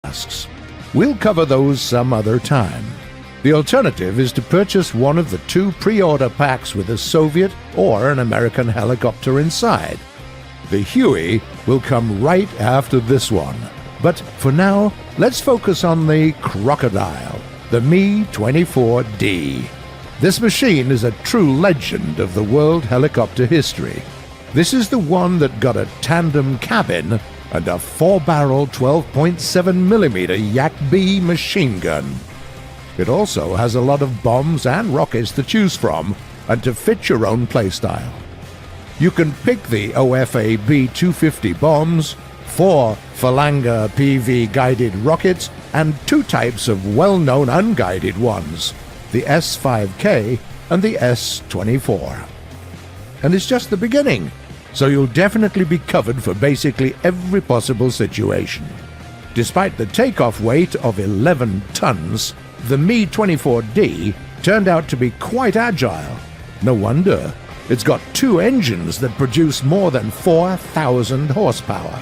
tasks. We'll cover those some other time. The alternative is to purchase one of the 2 pre-order packs with a Soviet or an American helicopter inside. The Huey will come right after this one. But for now, let's focus on the Crocodile, the Me-24D. This machine is a true legend of the world helicopter history. This is the one that got a tandem cabin and a 4-barrel 12.7mm Yak-B machine gun. It also has a lot of bombs and rockets to choose from and to fit your own playstyle. You can pick the OFA B-250 bombs, 4 Phalange PV guided rockets, and 2 types of well-known unguided ones, the S-5K and the S-24. And it's just the beginning, so you'll definitely be covered for basically every possible situation. Despite the takeoff weight of 11 tons, the Me-24D turned out to be quite agile. No wonder. It's got 2 engines that produce more than 4,000 horsepower.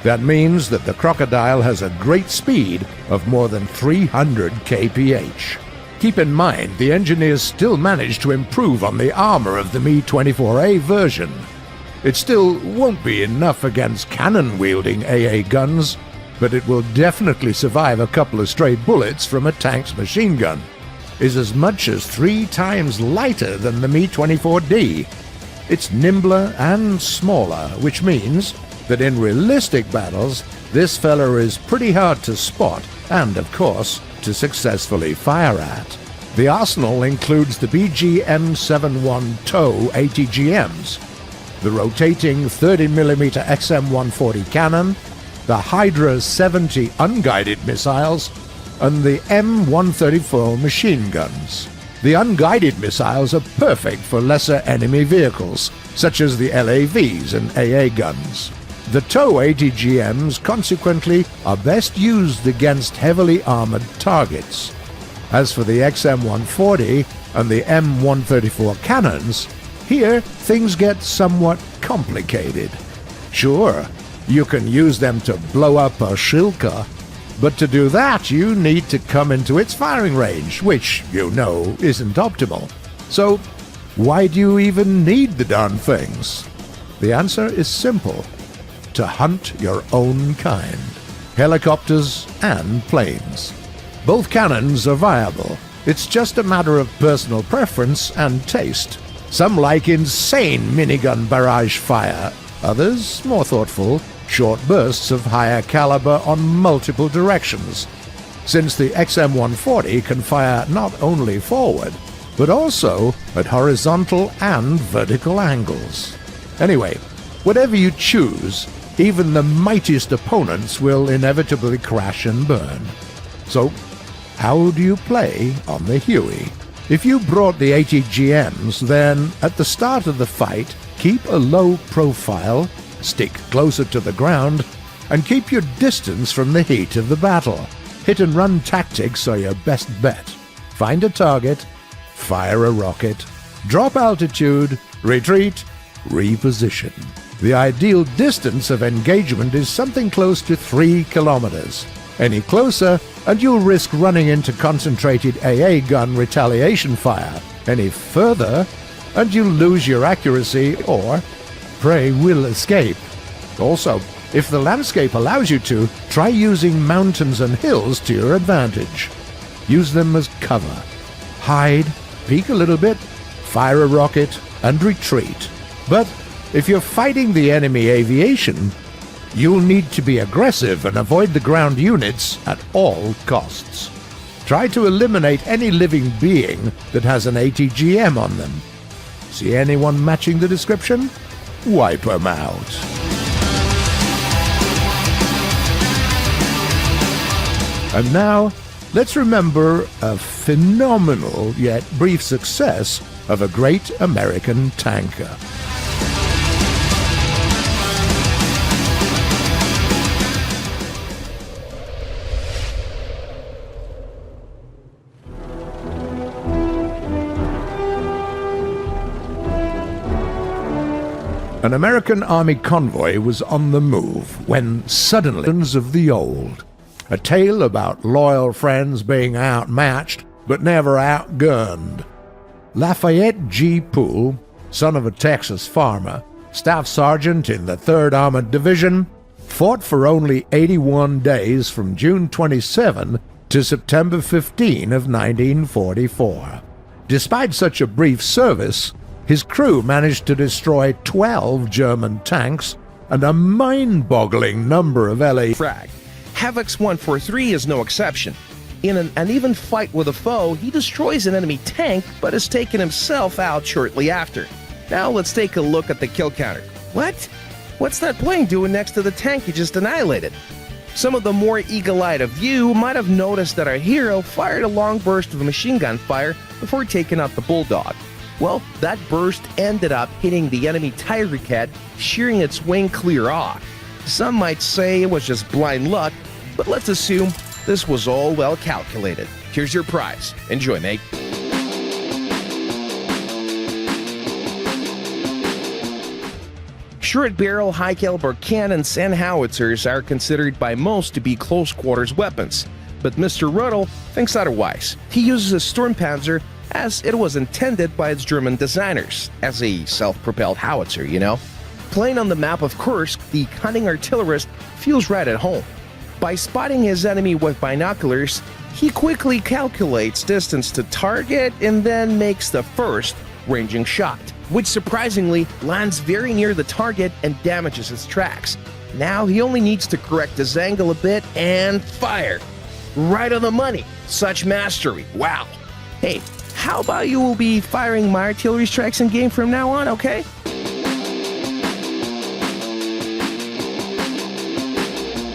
That means that the Crocodile has a great speed of more than 300 kph. Keep in mind, the engineers still managed to improve on the armor of the Me-24A version. It still won't be enough against cannon-wielding AA guns, but it will definitely survive a couple of stray bullets from a tank's machine gun. Is as much as 3 times lighter than the Me-24D. It's nimbler and smaller, which means that in realistic battles, this fella is pretty hard to spot and, of course, to successfully fire at. The arsenal includes the BG-M71 TOW ATGMs, the rotating 30mm XM140 cannon, the Hydra 70 unguided missiles, and the M134 machine guns. The unguided missiles are perfect for lesser enemy vehicles, such as the LAVs and AA guns. The TOW ATGMs, consequently, are best used against heavily armored targets. As for the XM140 and the M134 cannons, here things get somewhat complicated. Sure, you can use them to blow up a Shilka, but to do that you need to come into its firing range, which, you know, isn't optimal. So, why do you even need the darn things? The answer is simple. To hunt your own kind. Helicopters and planes. Both cannons are viable. It's just a matter of personal preference and taste. Some like insane minigun barrage fire, others more thoughtful, short bursts of higher caliber on multiple directions, since the XM140 can fire not only forward, but also at horizontal and vertical angles. Anyway, whatever you choose, even the mightiest opponents will inevitably crash and burn. So, how do you play on the Huey? If you brought the ATGMs, then at the start of the fight, keep a low profile, stick closer to the ground, and keep your distance from the heat of the battle. Hit-and-run tactics are your best bet. Find a target, fire a rocket, drop altitude, retreat, reposition. The ideal distance of engagement is something close to 3 kilometers. Any closer, and you'll risk running into concentrated AA gun retaliation fire. Any further, and you'll lose your accuracy or prey will escape. Also, if the landscape allows you to, try using mountains and hills to your advantage. Use them as cover. Hide, peek a little bit, fire a rocket, and retreat. But if you're fighting the enemy aviation, you'll need to be aggressive and avoid the ground units at all costs. Try to eliminate any living being that has an ATGM on them. See anyone matching the description? Wipe them out. And now, let's remember a phenomenal yet brief success of a great American tanker. An American Army convoy was on the move when suddenly of the old. a tale about loyal friends being outmatched but never outgunned. Lafayette G. Poole, son of a Texas farmer, staff sergeant in the 3rd Armored Division, fought for only 81 days from June 27 to September 15 of 1944. Despite such a brief service, his crew managed to destroy 12 German tanks and a mind-boggling number of LA frag. Havoc's 143 is no exception. In an uneven fight with a foe, he destroys an enemy tank but is taken himself out shortly after. Now let's take a look at the kill counter. What? What's that plane doing next to the tank he just annihilated? Some of the more eagle-eyed of you might have noticed that our hero fired a long burst of machine gun fire before taking out the Bulldog. Well, that burst ended up hitting the enemy Tyrecat, shearing its wing clear off. Some might say it was just blind luck, but let's assume this was all well calculated. Here's your prize. Enjoy, mate. Short-barrel, high-caliber cannons and howitzers are considered by most to be close-quarters weapons, but Mr. Ruddle thinks otherwise. He uses a Sturmpanzer as it was intended by its German designers, as a self-propelled howitzer, you know? Playing on the map of Kursk, the cunning artillerist feels right at home. By spotting his enemy with binoculars, he quickly calculates distance to target and then makes the first ranging shot, which surprisingly lands very near the target and damages its tracks. Now he only needs to correct his angle a bit and fire. Right on the money. Such mastery. Wow. Hey, how about you will be firing my artillery strikes in game from now on, okay?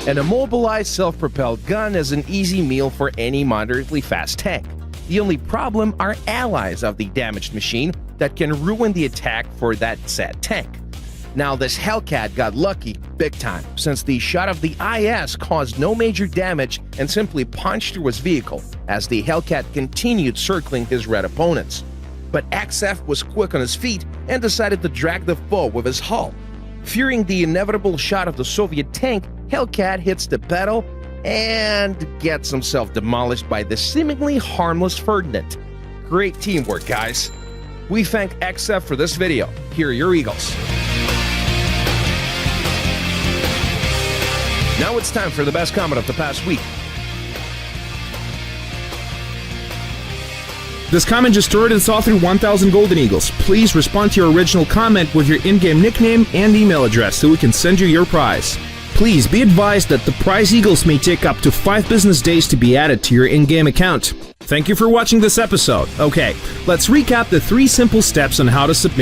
An immobilized self-propelled gun is an easy meal for any moderately fast tank. The only problem are allies of the damaged machine that can ruin the attack for that said tank. Now this Hellcat got lucky big time, since the shot of the IS caused no major damage and simply punched through his vehicle as the Hellcat continued circling his red opponents. But XF was quick on his feet and decided to drag the foe with his hull. Fearing the inevitable shot of the Soviet tank, Hellcat hits the pedal and gets himself demolished by the seemingly harmless Ferdinand. Great teamwork, guys. We thank XF for this video. Here are your Eagles. Now it's time for the best comment of the past week. This comment just stored its author 1000 Golden Eagles. Please respond to your original comment with your in-game nickname and email address so we can send you your prize. Please be advised that the prize Eagles may take up to 5 business days to be added to your in-game account. Thank you for watching this episode. Okay, let's recap the 3 simple steps on how to submit